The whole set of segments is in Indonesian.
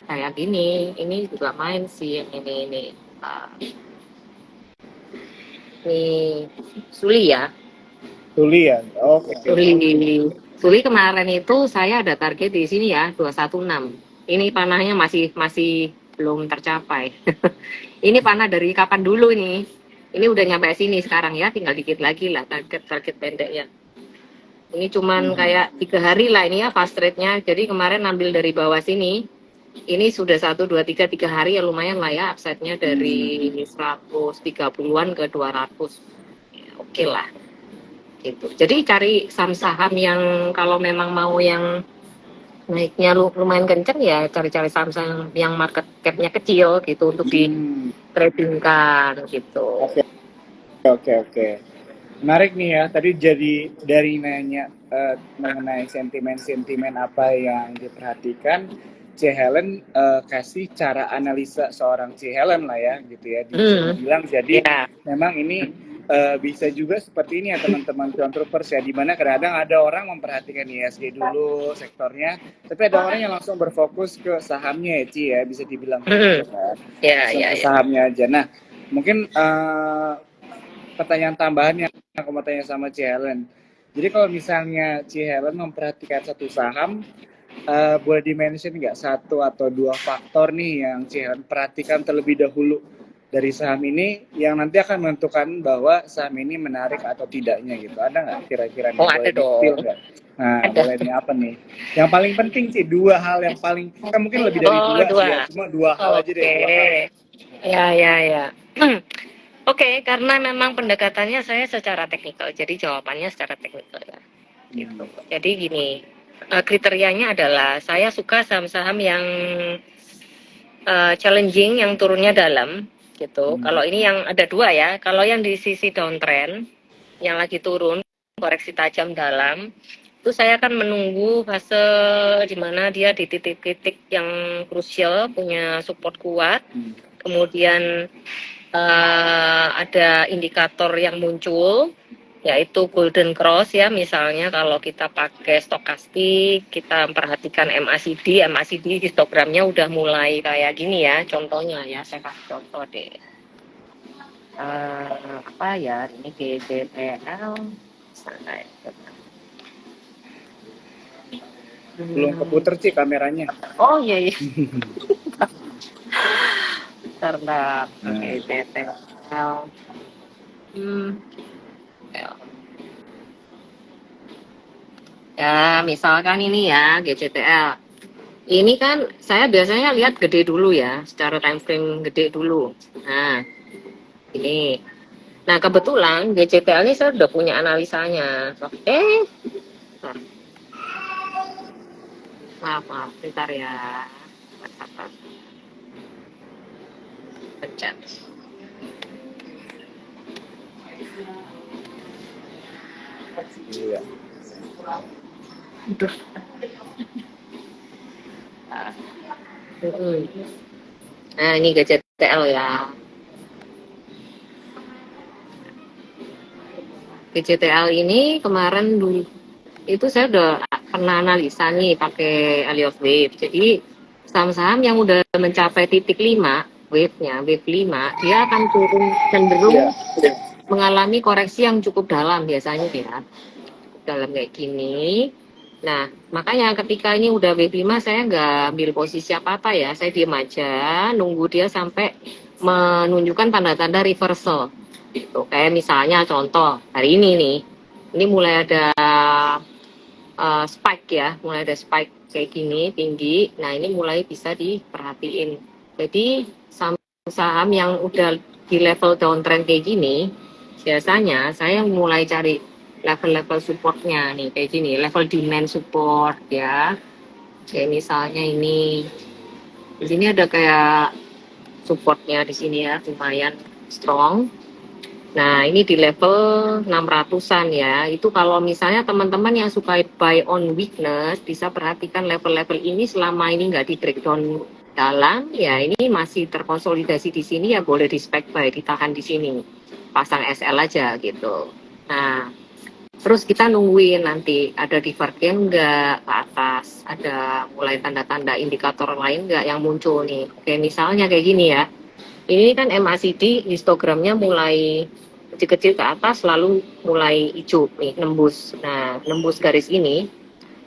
kayak gini. Ini juga main sih yang ini. Ini Suli ya. Suli ya. Oke. Suli kemarin itu saya ada target di sini ya 216. Ini panahnya masih belum tercapai. Ini panah dari kapan dulu nih? Ini udah nyampe sini sekarang ya, tinggal dikit lagi lah target pendeknya. Ini cuman kayak 3 hari lah ini ya fast rate-nya. Jadi kemarin ambil dari bawah sini. Ini sudah 1, 2, 3 hari ya lumayan lah ya upside-nya dari 130-an ke 200. Ya, oke lah. Gitu. Jadi cari saham-saham yang kalau memang mau yang naiknya lumayan kenceng ya cari-cari saham-saham yang market cap-nya kecil gitu untuk di tradingkan gitu. Oke. Menarik nih ya. Tadi jadi dari nanya mengenai sentimen apa yang diperhatikan, C. Helen kasih cara analisa seorang C. Helen lah ya, gitu ya. Bisa dibilang jadi memang ini bisa juga seperti ini ya teman-teman entrepreneurs ya, dimana kadang-kadang ada orang memperhatikan ISG dulu sektornya, tapi ada orang yang langsung berfokus ke sahamnya ya Ci ya, bisa dibilang begitu kan. Sahamnya aja. Nah mungkin pertanyaan tambahan yang aku mau tanya sama Ci Helen. Jadi kalau misalnya Ci Helen memperhatikan satu saham, boleh di-mention nggak 1 atau 2 faktor nih yang Ci Helen perhatikan terlebih dahulu dari saham ini yang nanti akan menentukan bahwa saham ini menarik atau tidaknya gitu. Ada nggak kira-kira nih? Boleh di-spill nggak? Nah, boleh nih apa nih? Yang paling penting sih 2 hal yang paling, kan mungkin lebih dari 2 sih ya, cuma 2 hal aja deh. 2 hal. Ya. Oke, karena memang pendekatannya saya secara teknikal, jadi jawabannya secara teknikal ya. Gitu. Jadi gini, kriterianya adalah saya suka saham-saham yang challenging, yang turunnya dalam, gitu. Kalau ini yang ada 2 ya, kalau yang di sisi downtrend, yang lagi turun, koreksi tajam dalam, itu saya akan menunggu fase di mana dia di titik-titik yang krusial, punya support kuat, kemudian ada indikator yang muncul yaitu golden cross ya, misalnya kalau kita pakai stokastik kita perhatikan MACD histogramnya udah mulai kayak gini ya, contohnya ya saya kasih contoh deh. Apa ya ini GCTL belum keputer sih kameranya. Oh iya karena GCTL ya misalkan ini ya GCTL ini kan saya biasanya lihat gede dulu ya, secara time frame gede dulu. Nah ini, nah kebetulan GCTL ini saya udah punya analisanya. Maaf, bentar ya. Pencet. Iya. Nah ini GCTL ya. GCTL ini kemarin dulu itu saya udah pernah analisa nih pakai Elliott Wave. Jadi saham-saham yang udah mencapai titik 5 wave-nya, wave 5, dia akan turun cenderung mengalami koreksi yang cukup dalam biasanya ya. Dalam kayak gini. Nah, makanya ketika ini udah wave 5 saya nggak ambil posisi apa-apa ya. Saya diem aja, nunggu dia sampai menunjukkan tanda-tanda reversal. Gitu. Kayak misalnya contoh hari ini nih, ini mulai ada spike ya, mulai ada spike kayak gini tinggi. Nah ini mulai bisa diperhatiin. Jadi saham yang udah di level downtrend kayak gini, biasanya saya mulai cari level-level supportnya nih kayak gini, level demand support ya. Kayak misalnya ini, di sini ada kayak supportnya di sini ya, lumayan strong. Nah, ini di level 600-an ya. Itu kalau misalnya teman-teman yang suka buy on weakness, bisa perhatikan level-level ini selama ini nggak di breakdown dalam, ya ini masih terkonsolidasi di sini ya boleh di spec buy, ditahan di sini. Pasang SL aja gitu. Nah, Terus kita nungguin nanti ada divergen nggak ke atas, ada mulai tanda-tanda indikator lain nggak yang muncul nih. Oke, misalnya kayak gini ya. Ini kan MACD histogramnya mulai kecil-kecil ke atas lalu mulai hijau nih, nembus. Nah, nembus garis ini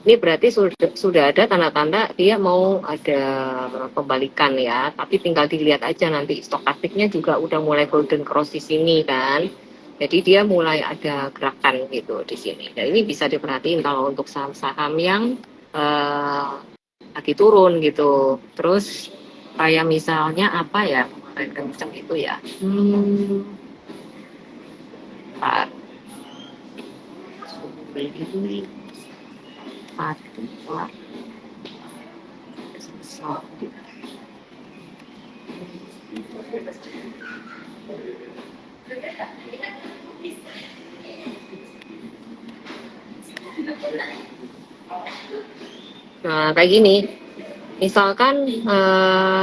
berarti sudah ada tanda-tanda dia mau ada pembalikan ya, tapi tinggal dilihat aja nanti stokastiknya juga udah mulai golden cross di sini kan. Jadi dia mulai ada gerakan gitu di sini. Dan ini bisa diperhatiin kalau untuk saham-saham yang lagi turun gitu. Terus kayak misalnya apa ya, kemarin kenceng itu ya. Pak, ini Pak, nah kayak gini. Misalkan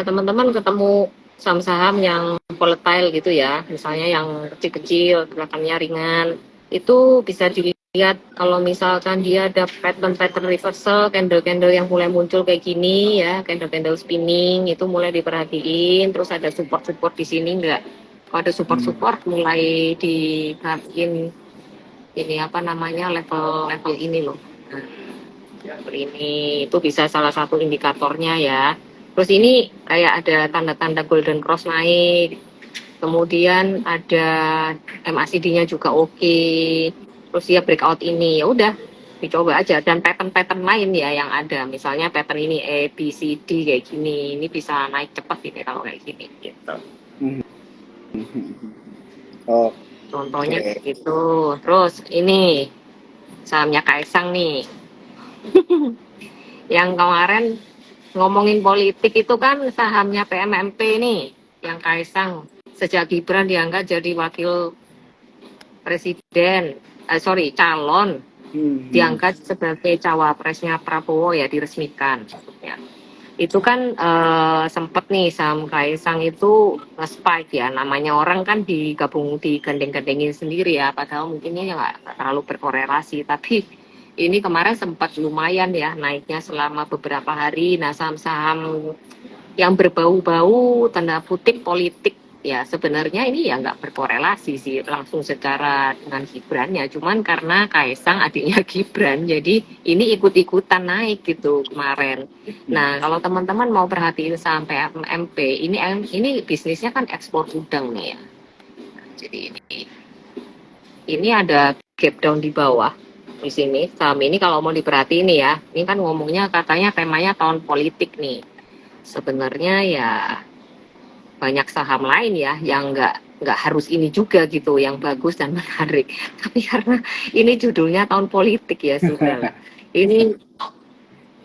teman-teman ketemu saham-saham yang volatile gitu ya, misalnya yang kecil-kecil, gerakannya ringan, itu bisa dilihat kalau misalkan dia ada pattern-pattern reversal, candle-candle yang mulai muncul kayak gini ya, candle-candle spinning, itu mulai diperhatiin, terus ada support-support di sini enggak? Kalau ada support-support mulai diperhatiin ini apa namanya level-level ini loh. Nah, ini itu bisa salah satu indikatornya ya. Terus ini kayak ada tanda-tanda golden cross naik, kemudian ada MACD-nya juga oke, terus dia breakout ini ya udah dicoba aja, dan pattern-pattern lain ya yang ada, misalnya pattern ini A B C D kayak gini, ini bisa naik cepat ini kalau kayak gini gitu. Oh, Contohnya kayak gitu. Terus ini sahamnya Kaisang nih. Yang kemarin ngomongin politik itu kan sahamnya PMMP nih, yang Kaisang sejak Gibran diangkat jadi wakil presiden, calon, diangkat sebagai cawapresnya Prabowo ya, diresmikan. Ya. Itu kan sempet nih saham Kaisang itu nge-spike ya, namanya orang kan digandeng-gandengin sendiri ya, padahal mungkinnya ya nggak terlalu berkorelasi, tapi ini kemarin sempat lumayan ya naiknya selama beberapa hari. Nah, saham-saham yang berbau-bau tanda kutip politik ya sebenarnya ini ya nggak berkorelasi sih langsung secara dengan Gibrannya, cuman karena Kaisang adiknya Gibran jadi ini ikut-ikutan naik gitu kemarin. Nah, kalau teman-teman mau perhatiin saham PMMP ini bisnisnya kan ekspor udang nih ya. Jadi ini ada gap down di bawah di sini. Saham ini kalau mau diperhatiin nih ya, ini kan ngomongnya katanya temanya tahun politik nih. Sebenarnya ya banyak saham lain ya yang nggak harus ini juga gitu yang bagus dan menarik. Tapi karena ini judulnya tahun politik ya sudah.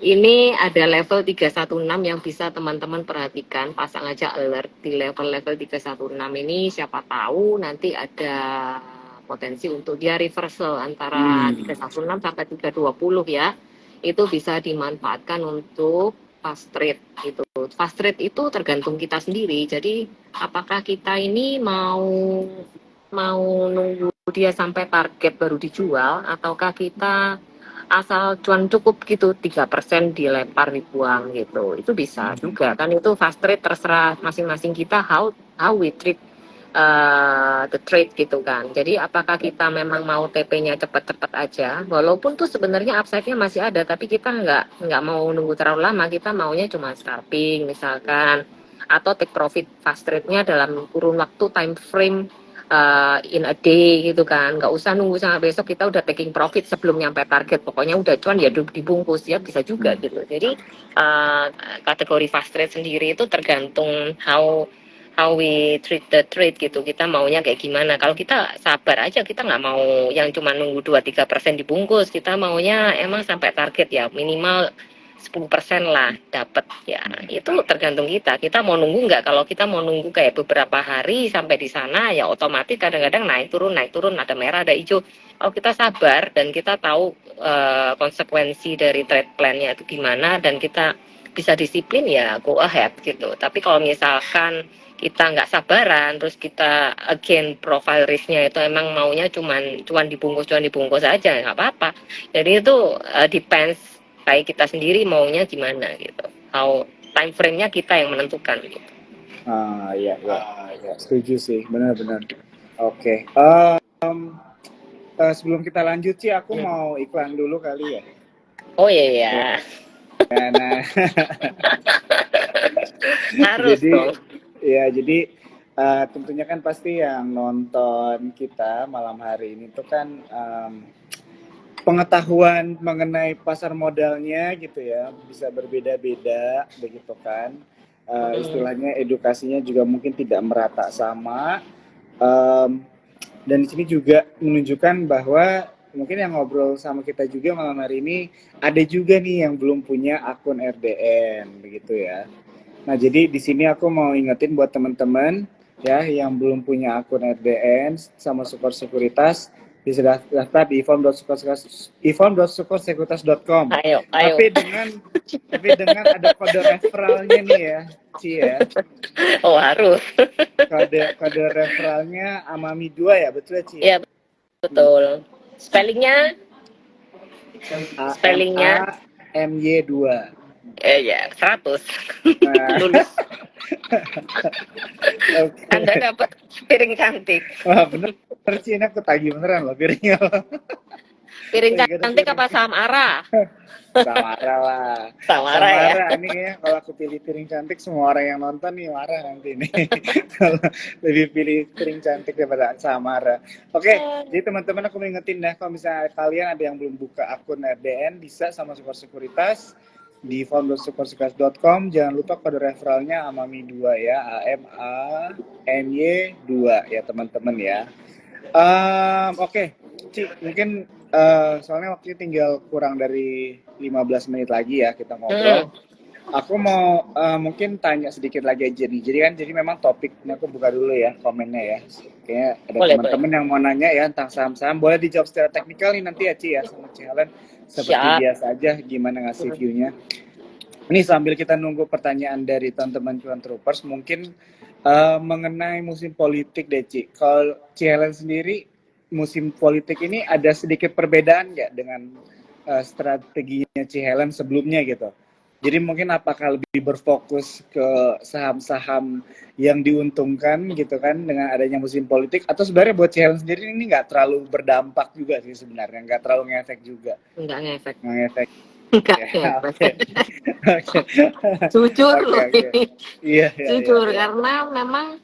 Ini ada level 316 yang bisa teman-teman perhatikan, pasang aja alert di level-level 316 ini, siapa tahu nanti ada potensi untuk dia reversal antara 316 sampai 320 ya. Itu bisa dimanfaatkan untuk fast trade gitu. Fast trade itu tergantung kita sendiri. Jadi apakah kita ini mau nunggu dia sampai target baru dijual, ataukah kita asal cuan cukup gitu 3% dilempar dibuang gitu, itu bisa juga kan. Itu fast trade terserah masing-masing kita how we treat the trade gitu kan. Jadi apakah kita memang mau TP-nya cepat-cepat aja, walaupun tuh sebenarnya upside-nya masih ada, tapi kita nggak mau nunggu terlalu lama, kita maunya cuma scalping misalkan, atau take profit fast trade-nya dalam kurun waktu time frame in a day gitu kan, nggak usah nunggu sampai besok kita udah taking profit sebelum nyampe target, pokoknya udah cuan ya dibungkus ya, bisa juga gitu. Jadi kategori fast trade sendiri itu tergantung how we treat the trade gitu, kita maunya kayak gimana. Kalau kita sabar aja, kita nggak mau yang cuma nunggu 2-3% dibungkus, kita maunya emang sampai target ya minimal 10% lah dapat ya. Itu tergantung kita mau nunggu nggak. Kalau kita mau nunggu kayak beberapa hari sampai di sana ya otomatis kadang-kadang naik turun, ada merah ada hijau. Kalau kita sabar dan kita tahu konsekuensi dari trade plan-nya itu gimana dan kita bisa disiplin ya go ahead gitu. Tapi kalau misalkan kita nggak sabaran, terus kita again profile risknya itu emang maunya cuman dibungkus aja, nggak apa-apa. Jadi itu depends kayak kita sendiri maunya gimana gitu. How time frame-nya kita yang menentukan gitu. Iya, iya, ya, setuju sih, benar-benar. Oke. Sebelum kita lanjut sih, aku mau iklan dulu kali ya. Oh iya. Ya, nah, Harus jadi dong. ya jadi tentunya kan pasti yang nonton kita malam hari ini tuh kan pengetahuan mengenai pasar modalnya gitu ya bisa berbeda-beda begitu kan. Istilahnya edukasinya juga mungkin tidak merata sama. Dan di sini juga menunjukkan bahwa mungkin yang ngobrol sama kita juga malam hari ini ada juga nih yang belum punya akun RDN begitu ya. Nah, jadi di sini aku mau ingetin buat teman-teman ya yang belum punya akun RDN sama Super Sekuritas bisa daftar di ifom.sukorsekuritas.com. Ayo. Tapi dengan ada kode referralnya nih ya, Ci ya. Oh harus. Kode referralnya Amami 2 ya, betul ya, Ci? Iya betul. Spellingnya? AMY2. Ya 100. Nah, Lulus. oke. Anda dapat piring cantik. Wah, bener Ci, ini aku tagih beneran loh piringnya. Piring cantik apa Samara? Samara lah. Samara ya. Samara ini kayaknya kalau aku pilih piring cantik semua orang yang nonton nih marah nanti nih. Kalau lebih pilih piring cantik daripada Samara. Oke, jadi teman-teman aku mengingetin deh kalau misalnya kalian ada yang belum buka akun RDN bisa sama Super Sekuritas di form.supersekuritas.com. Jangan lupa kode referralnya Amami2 ya, AMANY2 ya teman-teman ya. Oke, Ci, mungkin soalnya waktunya tinggal kurang dari 15 menit lagi ya kita ngobrol. Aku mau mungkin tanya sedikit lagi aja nih. Jadi memang topiknya aku buka dulu ya komennya ya. Kayaknya ada teman-teman yang mau nanya ya tentang saham-saham. Boleh dijawab secara teknikal nih nanti ya Ci ya sama Ci Helen. Seperti biasa aja gimana ngasih view-nya. Ini sambil kita nunggu pertanyaan dari teman-teman Cuan Troopers, mungkin mengenai musim politik deh Ci. Kalau Ci Helen sendiri musim politik ini ada sedikit perbedaan nggak dengan strateginya Ci Helen sebelumnya gitu? Jadi mungkin apakah lebih berfokus ke saham-saham yang diuntungkan gitu kan dengan adanya musim politik, atau sebenarnya buat Ci Helen sendiri ini nggak terlalu berdampak juga sih sebenarnya, nggak terlalu ngefek juga? Nggak ngefek. Oke. Jujur loh ini. Iya. Jujur karena memang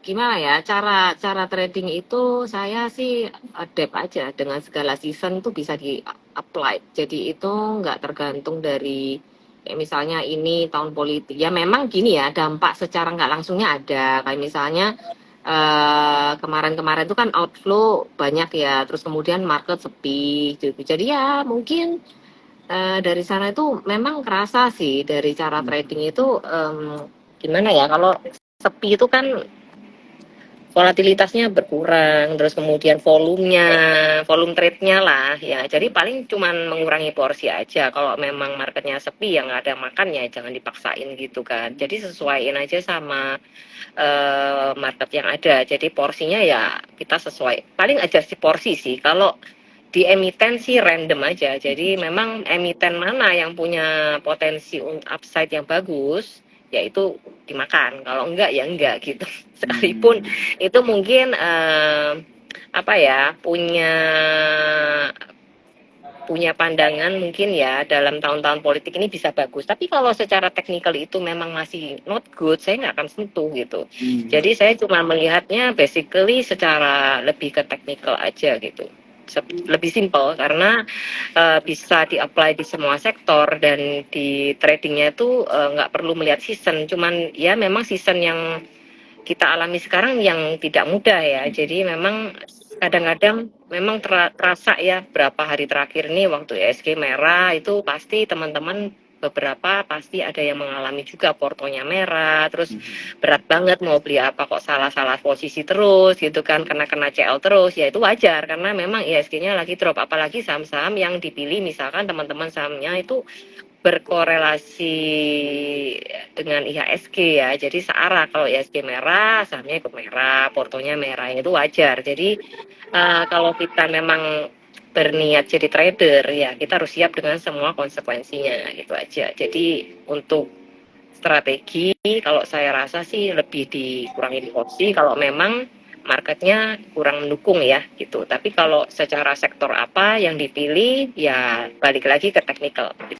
gimana ya cara trading itu saya sih adapt aja dengan segala season tuh bisa di apply. Jadi itu nggak tergantung dari kayak misalnya ini tahun politik. Ya memang gini ya dampak secara nggak langsungnya ada. Kayak misalnya kemarin-kemarin itu kan outflow banyak ya. Terus kemudian market sepi. Gitu. Jadi ya mungkin dari sana itu memang kerasa sih dari cara trading itu gimana ya kalau sepi itu kan volatilitasnya berkurang, terus kemudian volume trade-nya lah ya. Jadi paling cuman mengurangi porsi aja. Kalau memang marketnya sepi ya nggak ada makan ya jangan dipaksain gitu kan. Jadi sesuaiin aja sama market yang ada. Jadi porsinya ya kita sesuai. Paling adjust porsi sih. Kalau di emiten sih random aja. Jadi memang emiten mana yang punya potensi upside yang bagus, yaitu dimakan. Kalau enggak ya enggak gitu. Sekalipun itu mungkin punya pandangan mungkin ya dalam tahun-tahun politik ini bisa bagus. Tapi kalau secara teknikal itu memang masih not good, saya nggak akan sentuh gitu. Jadi saya cuma melihatnya basically secara lebih ke teknikal aja gitu. Lebih simple karena bisa di-apply di semua sektor dan di tradingnya itu nggak perlu melihat season. Cuman ya memang season yang kita alami sekarang yang tidak mudah ya. Jadi memang kadang-kadang memang terasa ya berapa hari terakhir ini waktu ESG merah itu pasti teman-teman beberapa pasti ada yang mengalami juga portonya merah, terus berat banget mau beli apa kok salah-salah posisi terus gitu kan, kena CL terus, ya itu wajar karena memang ISG-nya lagi drop, apalagi saham-saham yang dipilih misalkan teman-teman sahamnya itu berkorelasi dengan IHSG ya. Jadi searah, kalau IHSG merah, sahamnya ikut merah, portonya merah, itu wajar. Jadi kalau kita memang berniat jadi trader ya kita harus siap dengan semua konsekuensinya, gitu aja. Jadi untuk strategi kalau saya rasa sih lebih dikurangi porsi kalau memang marketnya kurang mendukung ya gitu. Tapi kalau secara sektor apa yang dipilih ya balik lagi ke teknikal.